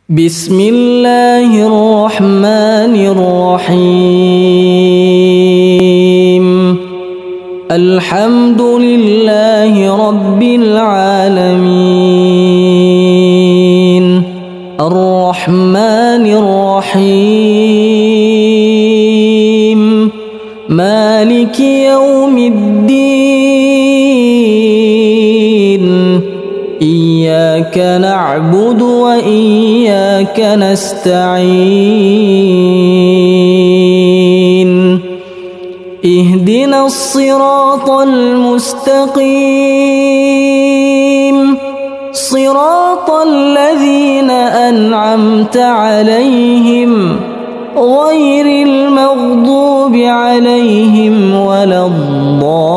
بسم الله الرحمن الرحيم. الحمد لله رب العالمين. الرحمن الرحيم. مالك يوم الدين. إياك نعبد وإياك نستعين. اهدنا الصراط المستقيم، صراط الذين أنعمت عليهم غير المغضوب عليهم ولا الضالين.